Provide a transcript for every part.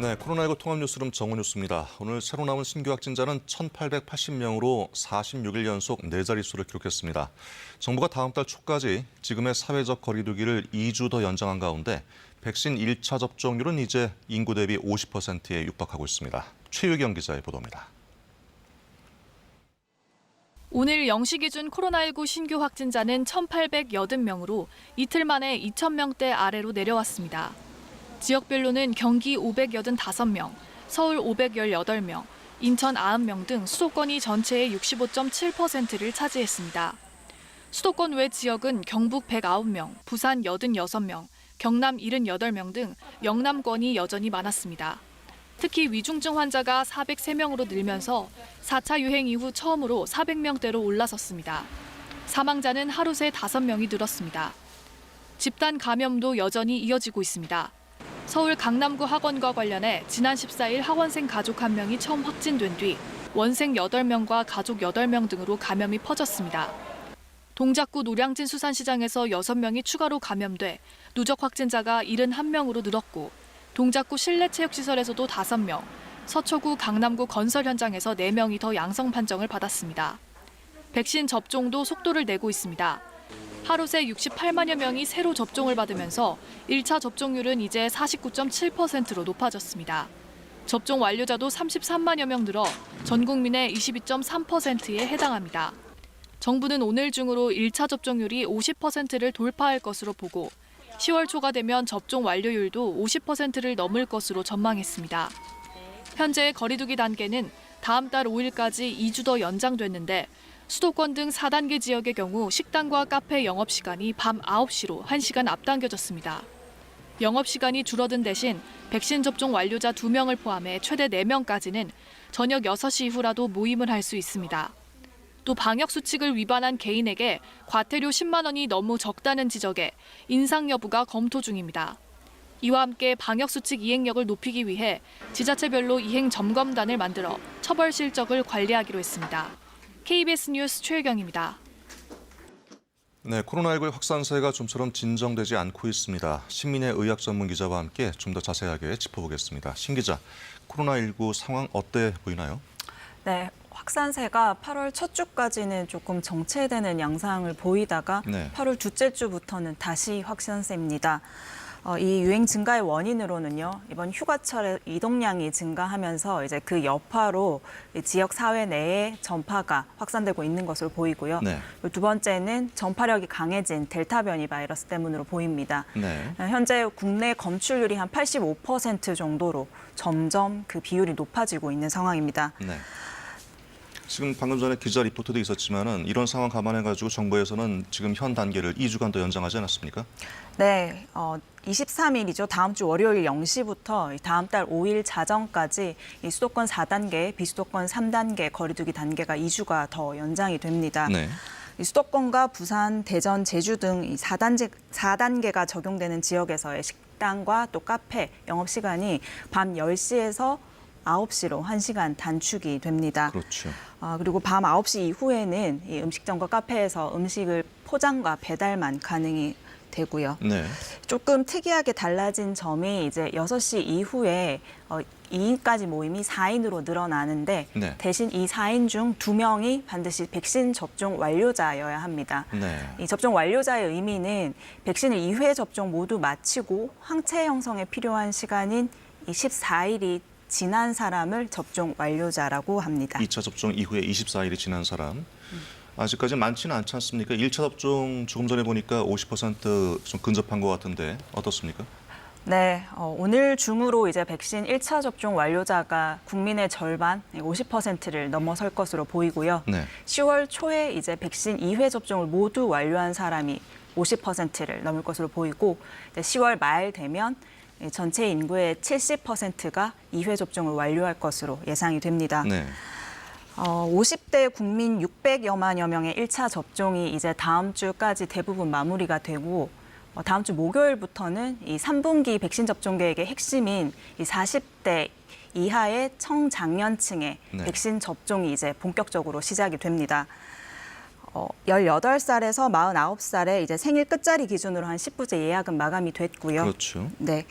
네, 코로나19 통합뉴스룸 정우뉴스입니다. 오늘 새로 나온 신규 확진자는 1,880명으로 46일 연속 4자릿수를 기록했습니다. 정부가 다음 달 초까지 지금의 사회적 거리 두기를 2주 더 연장한 가운데 백신 1차 접종률은 이제 인구 대비 50%에 육박하고 있습니다. 최유경 기자의 보도입니다. 오늘 0시 기준 코로나19 신규 확진자는 1,880명으로 이틀 만에 2,000명대 아래로 내려왔습니다. 지역별로는 경기 585명, 서울 518명, 인천 90명 등 수도권이 전체의 65.7%를 차지했습니다. 수도권 외 지역은 경북 109명, 부산 86명, 경남 78명 등 영남권이 여전히 많았습니다. 특히 위중증 환자가 403명으로 늘면서 4차 유행 이후 처음으로 400명대로 올라섰습니다. 사망자는 하루 새 5명이 늘었습니다. 집단 감염도 여전히 이어지고 있습니다. 서울 강남구 학원과 관련해 지난 14일 학원생 가족 1명이 처음 확진된 뒤 원생 8명과 가족 8명 등으로 감염이 퍼졌습니다. 동작구 노량진 수산시장에서 6명이 추가로 감염돼 누적 확진자가 71명으로 늘었고 동작구 실내체육시설에서도 5명, 서초구 강남구 건설 현장에서 4명이 더 양성 판정을 받았습니다. 백신 접종도 속도를 내고 있습니다. 하루 새 68만여 명이 새로 접종을 받으면서 1차 접종률은 이제 49.7%로 높아졌습니다. 접종 완료자도 33만여 명 늘어 전 국민의 22.3%에 해당합니다. 정부는 오늘 중으로 1차 접종률이 50%를 돌파할 것으로 보고 10월 초가 되면 접종 완료율도 50%를 넘을 것으로 전망했습니다. 현재 거리두기 단계는 다음 달 5일까지 2주 더 연장됐는데 수도권 등 4단계 지역의 경우 식당과 카페 영업시간이 밤 9시로 1시간 앞당겨졌습니다. 영업시간이 줄어든 대신 백신 접종 완료자 2명을 포함해 최대 4명까지는 저녁 6시 이후라도 모임을 할 수 있습니다. 또 방역수칙을 위반한 개인에게 과태료 10만 원이 너무 적다는 지적에 인상 여부가 검토 중입니다. 이와 함께 방역수칙 이행력을 높이기 위해 지자체별로 이행 점검단을 만들어 처벌 실적을 관리하기로 했습니다. KBS 뉴스 최유경입니다. 네, 코로나19의 확산세가 좀처럼 진정되지 않고 있습니다. 신민의 의학 전문 기자와 함께 좀 더 자세하게 짚어보겠습니다. 신 기자, 코로나19 상황 어때 보이나요? 네, 확산세가 8월 첫 주까지는 조금 정체되는 양상을 보이다가 8월 둘째 주부터는 다시 확산세입니다. 이 유행 증가의 원인으로는요, 이번 휴가철에 이동량이 증가하면서 이제 그 여파로 지역 사회 내에 전파가 확산되고 있는 것으로 보이고요. 두 번째는 전파력이 강해진 델타 변이 바이러스 때문으로 보입니다. 현재 국내 검출률이 한 85% 정도로 점점 그 비율이 높아지고 있는 상황입니다. 지금 방금 전에 기자 리포트도 있었지만은 이런 상황 감안해가지고 정부에서는 지금 현 단계를 2주간 더 연장하지 않았습니까? 네, 23일이죠. 다음 주 월요일 0시부터 다음 달 5일 자정까지 이 수도권 4단계, 비수도권 3단계 거리두기 단계가 2주가 더 연장이 됩니다. 이 수도권과 부산, 대전, 제주 등 이 4단계가 적용되는 지역에서의 식당과 또 카페 영업시간이 밤 10시에서 9시로 1시간 단축이 됩니다. 그렇죠. 그리고 밤 9시 이후에는 이 음식점과 카페에서 음식을 포장과 배달만 가능이 되고요. 조금 특이하게 달라진 점이 이제 6시 이후에 2인까지 모임이 4인으로 늘어나는데 대신 이 4인 중 2명이 반드시 백신 접종 완료자여야 합니다. 이 접종 완료자의 의미는 백신을 2회 접종 모두 마치고 항체 형성에 필요한 시간인 이 14일이 지난 사람을 접종 완료자라고 합니다. 2차 접종 이후에 24일이 지난 사람. 아직까지 많지는 않지 않습니까? 1차 접종 조금 전에 보니까 50%좀 근접한 것 같은데 어떻습니까? 네, 오늘 중으로 이제 백신 1차 접종 완료자가 국민의 절반, 50%를 넘어설 것으로 보이고요. 10월 초에 이제 백신 2회 접종을 모두 완료한 사람이 50%를 넘을 것으로 보이고 10월 말 되면 전체 인구의 70%가 2회 접종을 완료할 것으로 예상이 됩니다. 50대 국민 600여만여 명의 1차 접종이 이제 다음 주까지 대부분 마무리가 되고 다음 주 목요일부터는 이 3분기 백신 접종 계획의 핵심인 이 40대 이하의 청장년층의 백신 접종이 이제 본격적으로 시작이 됩니다. 18살에서 49살에 이제 생일 끝자리 기준으로 한 10부제 예약은 마감이 됐고요. 그렇죠. 네,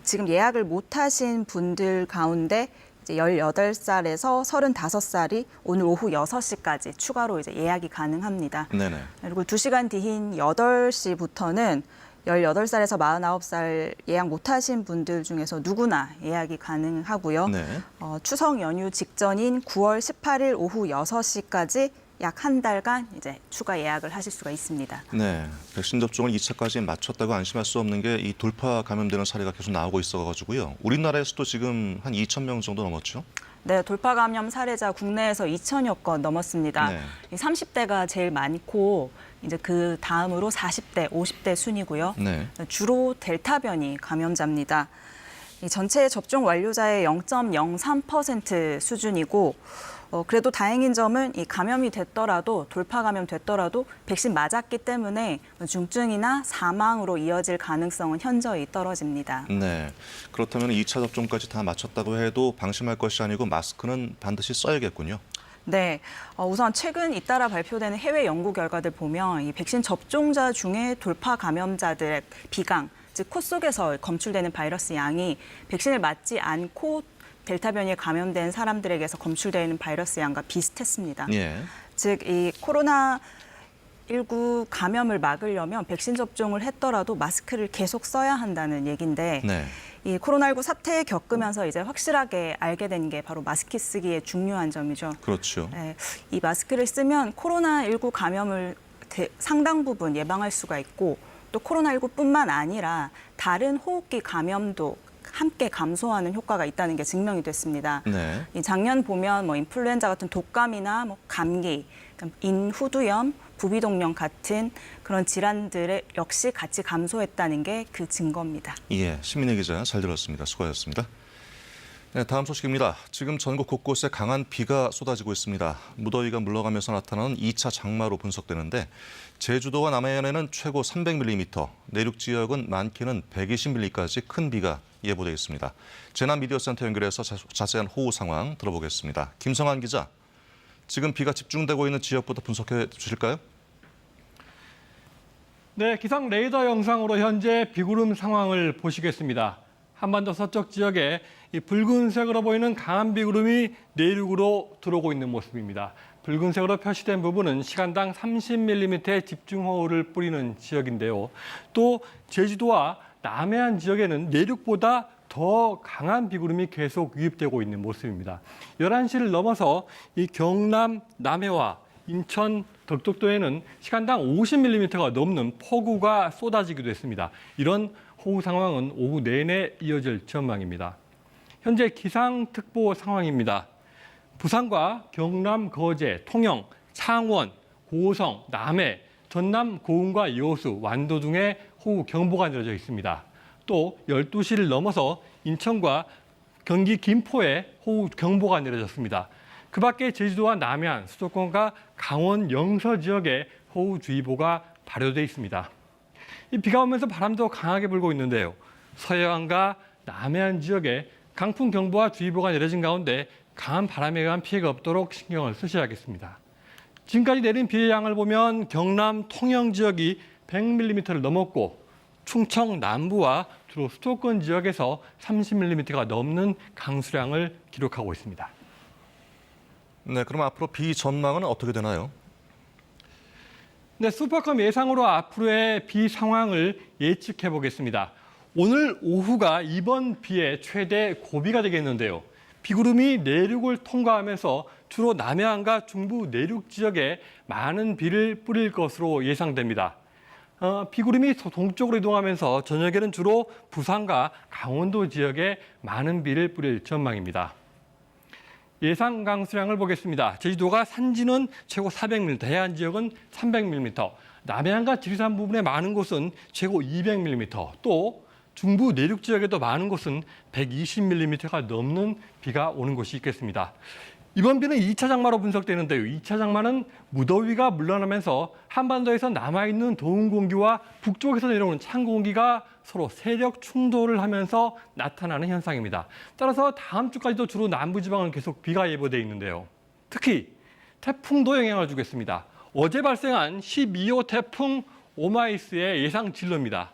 지금 예약을 못하신 분들 가운데 이제 18살에서 35살이 오늘 오후 6시까지 추가로 이제 예약이 가능합니다. 네네. 그리고 2시간 뒤인 8시부터는 18살에서 49살 예약 못하신 분들 중에서 누구나 예약이 가능하고요. 네. 추석 연휴 직전인 9월 18일 오후 6시까지 약 한 달간 이제 추가 예약을 하실 수가 있습니다. 네. 백신 접종을 2차까지 마쳤다고 안심할 수 없는 게 이 돌파 감염되는 사례가 계속 나오고 있어가지고요. 우리나라에서도 지금 한 2,000명 정도 넘었죠? 네, 돌파 감염 사례자 국내에서 2천여 건 넘었습니다. 네. 30대가 제일 많고 이제 그 다음으로 40대, 50대 순이고요. 네. 주로 델타 변이 감염자입니다. 이 전체 접종 완료자의 0.03% 수준이고 그래도 다행인 점은 이 감염이 됐더라도 돌파 감염 됐더라도 백신 맞았기 때문에 중증이나 사망으로 이어질 가능성은 현저히 떨어집니다. 네. 그렇다면 2차 접종까지 다 마쳤다고 해도 방심할 것이 아니고 마스크는 반드시 써야겠군요. 네, 우선 최근 잇따라 발표되는 해외 연구 결과들 보면 이 백신 접종자 중에 돌파 감염자들의 비강, 즉 코 속에서 검출되는 바이러스 양이 백신을 맞지 않고 델타 변이에 감염된 사람들에게서 검출되는 바이러스 양과 비슷했습니다. 예. 즉, 이 코로나19 감염을 막으려면 백신 접종을 했더라도 마스크를 계속 써야 한다는 얘기인데 네. 이 코로나19 사태 겪으면서 이제 확실하게 알게 된 게 바로 마스크 쓰기의 중요한 점이죠. 그렇죠. 네, 이 마스크를 쓰면 코로나19 감염을 상당 부분 예방할 수가 있고 또 코로나19뿐만 아니라 다른 호흡기 감염도 함께 감소하는 효과가 있다는 게 증명이 됐습니다. 네. 이 작년 보면 뭐 인플루엔자 같은 독감이나 뭐 감기, 인후두염, 부비동염 같은 그런 질환들의 역시 같이 감소했다는 게 그 증거입니다. 예, 시민의 기자 잘 들었습니다. 수고하셨습니다. 네, 다음 소식입니다. 지금 전국 곳곳에 강한 비가 쏟아지고 있습니다. 무더위가 물러가면서 나타나는 2차 장마로 분석되는데 제주도와 남해안에는 최고 300mm, 내륙 지역은 많게는 120mm까지 큰 비가 예보돼 있습니다. 재난미디어센터 연결해서 자세한 호우 상황 들어보겠습니다. 김성환 기자, 지금 비가 집중되고 있는 지역부터 분석해 주실까요? 네, 기상 레이더 영상으로 현재 비구름 상황을 보시겠습니다. 한반도 서쪽 지역에 이 붉은색으로 보이는 강한 비구름이 내륙으로 들어오고 있는 모습입니다. 붉은색으로 표시된 부분은 시간당 30mm의 집중호우를 뿌리는 지역인데요. 또 제주도와 남해안 지역에는 내륙보다 더 강한 비구름이 계속 유입되고 있는 모습입니다. 11시를 넘어서 이 경남 남해와 인천 덕덕도에는 시간당 50mm가 넘는 폭우가 쏟아지기도 했습니다. 이런 호우 상황은 오후 내내 이어질 전망입니다. 현재 기상특보 상황입니다. 부산과 경남 거제, 통영, 창원, 고성, 남해, 전남 고흥과 여수, 완도 등에 호우 경보가 내려져 있습니다. 또 12시를 넘어서 인천과 경기 김포에 호우 경보가 내려졌습니다. 그 밖에 제주도와 남해안, 수도권과 강원 영서 지역에 호우주의보가 발효돼 있습니다. 이 비가 오면서 바람도 강하게 불고 있는데요. 서해안과 남해안 지역에 강풍 경보와 주의보가 내려진 가운데 강한 바람에 의한 피해가 없도록 신경을 쓰셔야겠습니다. 지금까지 내린 비의 양을 보면 경남 통영 지역이 100mm를 넘었고 충청 남부와 주로 수도권 지역에서 30mm가 넘는 강수량을 기록하고 있습니다. 네, 그럼 앞으로 비 전망은 어떻게 되나요? 네, 슈퍼컴 예상으로 앞으로의 비 상황을 예측해 보겠습니다. 오늘 오후가 이번 비의 최대 고비가 되겠는데요. 비구름이 내륙을 통과하면서 주로 남해안과 중부 내륙 지역에 많은 비를 뿌릴 것으로 예상됩니다. 비구름이 동쪽으로 이동하면서 저녁에는 주로 부산과 강원도 지역에 많은 비를 뿌릴 전망입니다. 예상 강수량을 보겠습니다. 제주도가 산지는 최고 400mm, 해안 지역은 300mm, 남해안과 지리산 부분에 많은 곳은 최고 200mm, 또 중부 내륙 지역에도 많은 곳은 120mm가 넘는 비가 오는 곳이 있겠습니다. 이번 비는 2차 장마로 분석되는데요. 2차 장마는 무더위가 물러나면서 한반도에서 남아있는 더운 공기와 북쪽에서 내려오는 찬 공기가 서로 세력 충돌을 하면서 나타나는 현상입니다. 따라서 다음 주까지도 주로 남부지방은 계속 비가 예보돼 있는데요. 특히 태풍도 영향을 주겠습니다. 어제 발생한 12호 태풍 오마이스의 예상 진로입니다.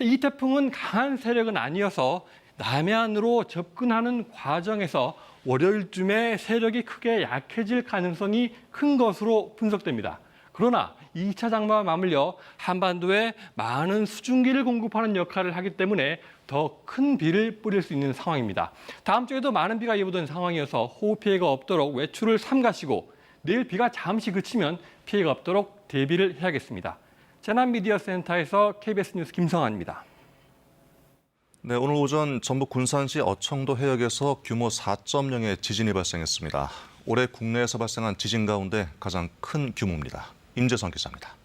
이 태풍은 강한 세력은 아니어서 남해안으로 접근하는 과정에서 월요일쯤에 세력이 크게 약해질 가능성이 큰 것으로 분석됩니다. 그러나 2차 장마와 맞물려 한반도에 많은 수증기를 공급하는 역할을 하기 때문에 더 큰 비를 뿌릴 수 있는 상황입니다. 다음 주에도 많은 비가 예보된 상황이어서 호우 피해가 없도록 외출을 삼가시고 내일 비가 잠시 그치면 피해가 없도록 대비를 해야겠습니다. 재난미디어센터에서 KBS 뉴스 김성환입니다. 네, 오늘 오전 전북 군산시 어청도 해역에서 규모 4.0의 지진이 발생했습니다. 올해 국내에서 발생한 지진 가운데 가장 큰 규모입니다. 임재성 기자입니다.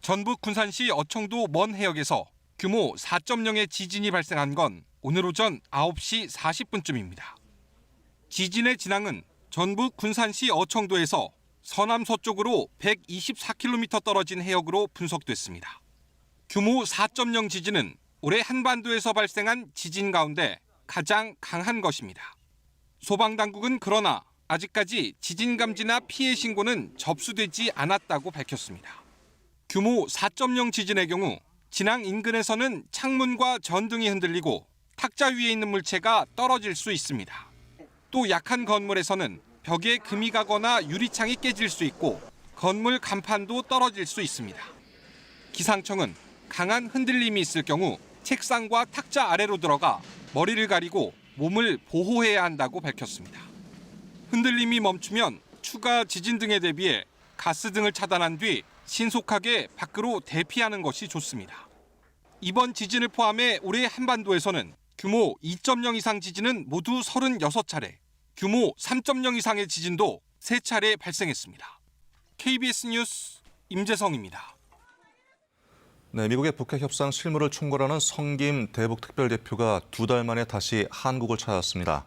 전북 군산시 어청도 먼 해역에서 규모 4.0의 지진이 발생한 건 오늘 오전 9시 40분쯤입니다. 지진의 진앙은 전북 군산시 어청도에서 서남서쪽으로 124km 떨어진 해역으로 분석됐습니다. 규모 4.0 지진은 올해 한반도에서 발생한 지진 가운데 가장 강한 것입니다. 소방당국은 그러나 아직까지 지진 감지나 피해 신고는 접수되지 않았다고 밝혔습니다. 규모 4.0 지진의 경우 진앙 인근에서는 창문과 전등이 흔들리고 탁자 위에 있는 물체가 떨어질 수 있습니다. 또 약한 건물에서는 벽에 금이 가거나 유리창이 깨질 수 있고 건물 간판도 떨어질 수 있습니다. 기상청은 강한 흔들림이 있을 경우 책상과 탁자 아래로 들어가 머리를 가리고 몸을 보호해야 한다고 밝혔습니다. 흔들림이 멈추면 추가 지진 등에 대비해 가스 등을 차단한 뒤 신속하게 밖으로 대피하는 것이 좋습니다. 이번 지진을 포함해 올해 한반도에서는 규모 2.0 이상 지진은 모두 36차례, 규모 3.0 이상의 지진도 3차례 발생했습니다. KBS 뉴스 임재성입니다. 네, 미국의 북핵 협상 실무를 총괄하는 성김 대북 특별대표가 2달 만에 다시 한국을 찾았습니다.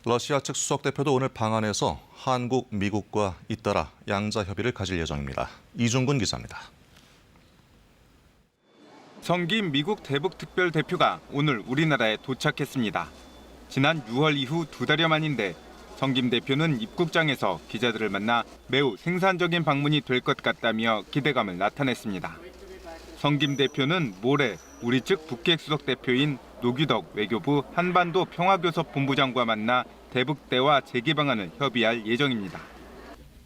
러시아 측 수석 대표도 오늘 방한해서 한국, 미국과 잇따라 양자 협의를 가질 예정입니다. 이중근 기자입니다. 성김 미국 대북 특별대표가 오늘 우리나라에 도착했습니다. 지난 6월 이후 2달여 만인데 성김 대표는 입국장에서 기자들을 만나 매우 생산적인 방문이 될 것 같다며 기대감을 나타냈습니다. 성김 대표는 모레 우리 측 북핵 수석 대표인 노규덕 외교부 한반도 평화교섭 본부장과 만나 대북 대화 재개 방안을 협의할 예정입니다.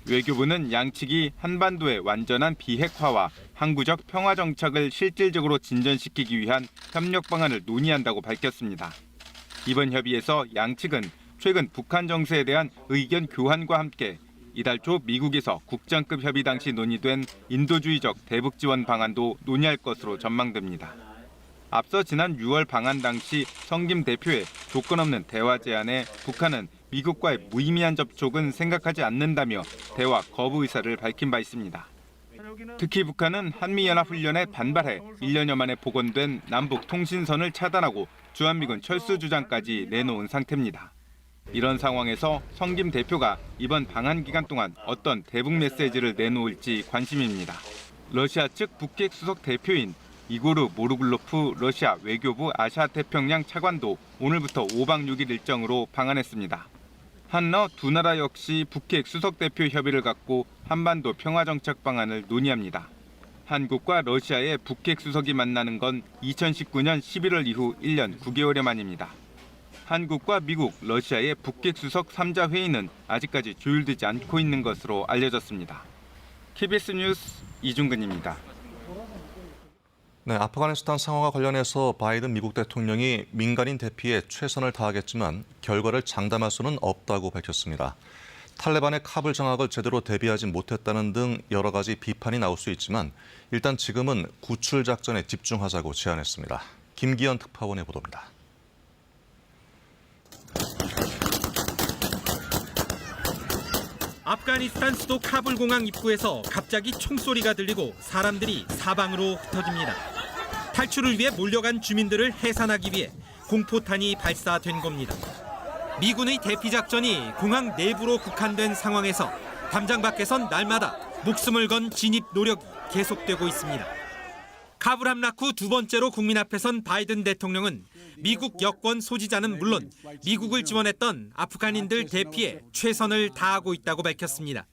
외교부는 양측이 한반도의 완전한 비핵화와 항구적 평화 정착을 실질적으로 진전시키기 위한 협력 방안을 논의한다고 밝혔습니다. 이번 협의에서 양측은 최근 북한 정세에 대한 의견 교환과 함께 이달 초 미국에서 국장급 협의 당시 논의된 인도주의적 대북 지원 방안도 논의할 것으로 전망됩니다. 앞서 지난 6월 방한 당시 성김 대표의 조건 없는 대화 제안에 북한은 미국과의 무의미한 접촉은 생각하지 않는다며 대화 거부 의사를 밝힌 바 있습니다. 특히 북한은 한미연합훈련에 반발해 1년여 만에 복원된 남북 통신선을 차단하고 주한미군 철수 주장까지 내놓은 상태입니다. 이런 상황에서 성김 대표가 이번 방한 기간 동안 어떤 대북 메시지를 내놓을지 관심입니다. 러시아 측 북핵 수석 대표인 이고르 모르글로프 러시아 외교부 아시아태평양 차관도 오늘부터 5박 6일 일정으로 방한했습니다. 한러 두 나라 역시 북핵 수석 대표 협의를 갖고 한반도 평화정착 방안을 논의합니다. 한국과 러시아의 북핵 수석이 만나는 건 2019년 11월 이후 1년 9개월여 만입니다. 한국과 미국, 러시아의 북핵 수석 3자 회의는 아직까지 조율되지 않고 있는 것으로 알려졌습니다. KBS 뉴스 이중근입니다. 네, 아프가니스탄 상황과 관련해서 바이든 미국 대통령이 민간인 대피에 최선을 다하겠지만 결과를 장담할 수는 없다고 밝혔습니다. 탈레반의 카불 장악을 제대로 대비하지 못했다는 등 여러 가지 비판이 나올 수 있지만 일단 지금은 구출 작전에 집중하자고 제안했습니다. 김기현 특파원의 보도입니다. 아프가니스탄 수도 카불 공항 입구에서 갑자기 총소리가 들리고 사람들이 사방으로 흩어집니다. 탈출을 위해 몰려간 주민들을 해산하기 위해 공포탄이 발사된 겁니다. 미군의 대피 작전이 공항 내부로 국한된 상황에서 담장 밖에선 날마다 목숨을 건 진입 노력이 계속되고 있습니다. 카불 함락 후 두 번째로 국민 앞에 선 바이든 대통령은 미국 여권 소지자는 물론 미국을 지원했던 아프간인들 대피에 최선을 다하고 있다고 밝혔습니다.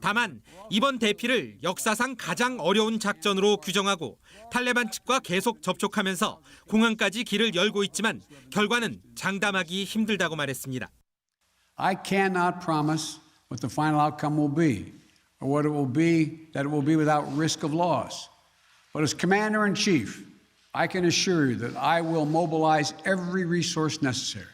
다만 이번 대피를 역사상 가장 어려운 작전으로 규정하고 탈레반 측과 계속 접촉하면서 공항까지 길을 열고 있지만 결과는 장담하기 힘들다고 말했습니다. I cannot promise what the final outcome will be, or what it will be, that it will be without risk of loss. But as Commander-in-Chief, I can assure you that I will mobilize every resource necessary.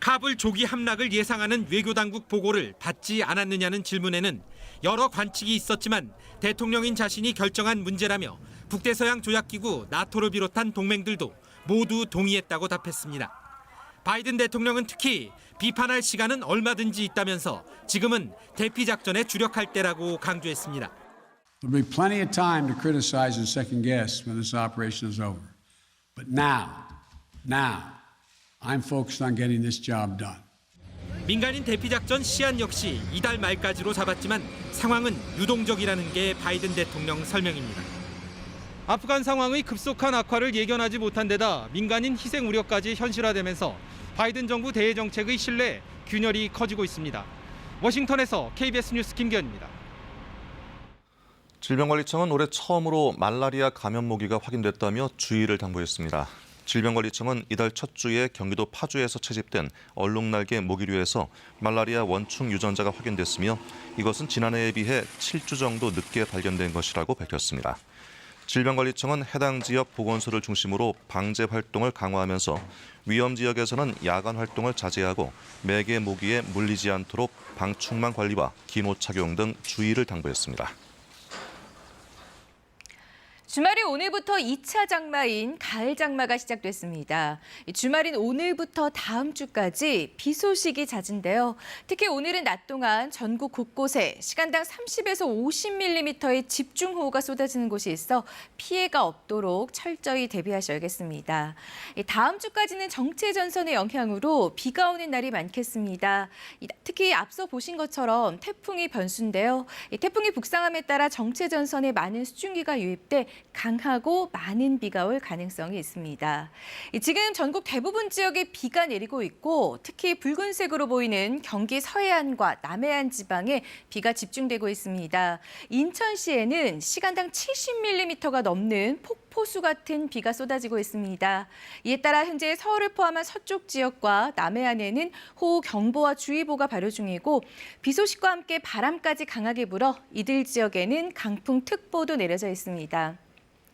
카불 조기 함락을 예상하는 외교당국 보고를 받지 않았느냐는 질문에는 여러 관측이 있었지만 대통령인 자신이 결정한 문제라며 북대서양 조약기구 나토를 비롯한 동맹들도 모두 동의했다고 답했습니다. 바이든 대통령은 특히 비판할 시간은 얼마든지 있다면서 지금은 대피 작전에 주력할 때라고 강조했습니다. There'll be plenty of time to criticize and second guess when this operation is over. But now, I'm focused on getting this job done. 민간인 대피 작전 시한 역시 이달 말까지로 잡았지만 상황은 유동적이라는 게 바이든 대통령 설명입니다. 아프간 상황의 급속한 악화를 예견하지 못한 데다 민간인 희생 우려까지 현실화되면서 바이든 정부 대외 정책의 신뢰, 균열이 커지고 있습니다. 워싱턴에서 KBS 뉴스 김기현입니다. 질병관리청은 올해 처음으로 말라리아 감염 모기가 확인됐다며 주의를 당부했습니다. 질병관리청은 이달 첫 주에 경기도 파주에서 채집된 얼룩날개 모기류에서 말라리아 원충 유전자가 확인됐으며 이것은 지난해에 비해 7주 정도 늦게 발견된 것이라고 밝혔습니다. 질병관리청은 해당 지역 보건소를 중심으로 방제 활동을 강화하면서 위험 지역에서는 야간 활동을 자제하고 매개 모기에 물리지 않도록 방충망 관리와 기모 착용 등 주의를 당부했습니다. 주말이 오늘부터 2차 장마인 가을 장마가 시작됐습니다. 주말인 오늘부터 다음 주까지 비 소식이 잦은데요. 특히 오늘은 낮 동안 전국 곳곳에 시간당 30에서 50mm의 집중호우가 쏟아지는 곳이 있어 피해가 없도록 철저히 대비하셔야겠습니다. 다음 주까지는 정체 전선의 영향으로 비가 오는 날이 많겠습니다. 특히 앞서 보신 것처럼 태풍이 변수인데요. 태풍이 북상함에 따라 정체 전선에 많은 수증기가 유입돼 강하고 많은 비가 올 가능성이 있습니다. 지금 전국 대부분 지역에 비가 내리고 있고 특히 붉은색으로 보이는 경기 서해안과 남해안 지방에 비가 집중되고 있습니다. 인천시에는 시간당 70mm가 넘는 폭포수 같은 비가 쏟아지고 있습니다. 이에 따라 현재 서울을 포함한 서쪽 지역과 남해안에는 호우경보와 주의보가 발효 중이고 비 소식과 함께 바람까지 강하게 불어 이들 지역에는 강풍특보도 내려져 있습니다.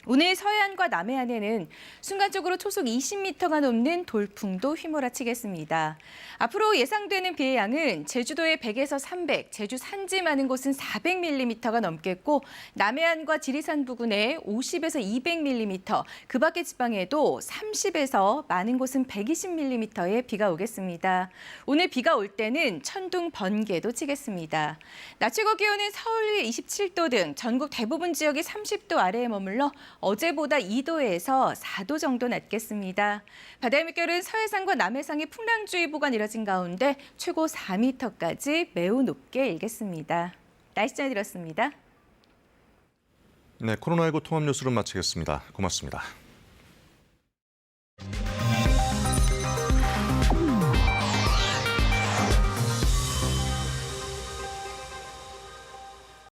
오늘 서해안과 남해안에는 순간적으로 초속 20m가 넘는 돌풍도 휘몰아치겠습니다. 앞으로 예상되는 비의 양은 제주도에 100에서 300, 제주 산지 많은 곳은 400mm가 넘겠고 남해안과 지리산 부근에 50에서 200mm, 그 밖의 지방에도 30에서 많은 곳은 120mm의 비가 오겠습니다. 오늘 비가 올 때는 천둥, 번개도 치겠습니다. 낮 최고 기온은 서울 27도 등 전국 대부분 지역이 30도 아래에 머물러 어제보다 2도에서 4도 정도 낮겠습니다. 바다의 물결은 서해상과 남해상에 풍랑주의보가 내려진 가운데 최고 4m까지 매우 높게 일겠습니다. 날씨 전해드렸습니다. 네, 코로나19 통합 뉴스를 마치겠습니다. 고맙습니다.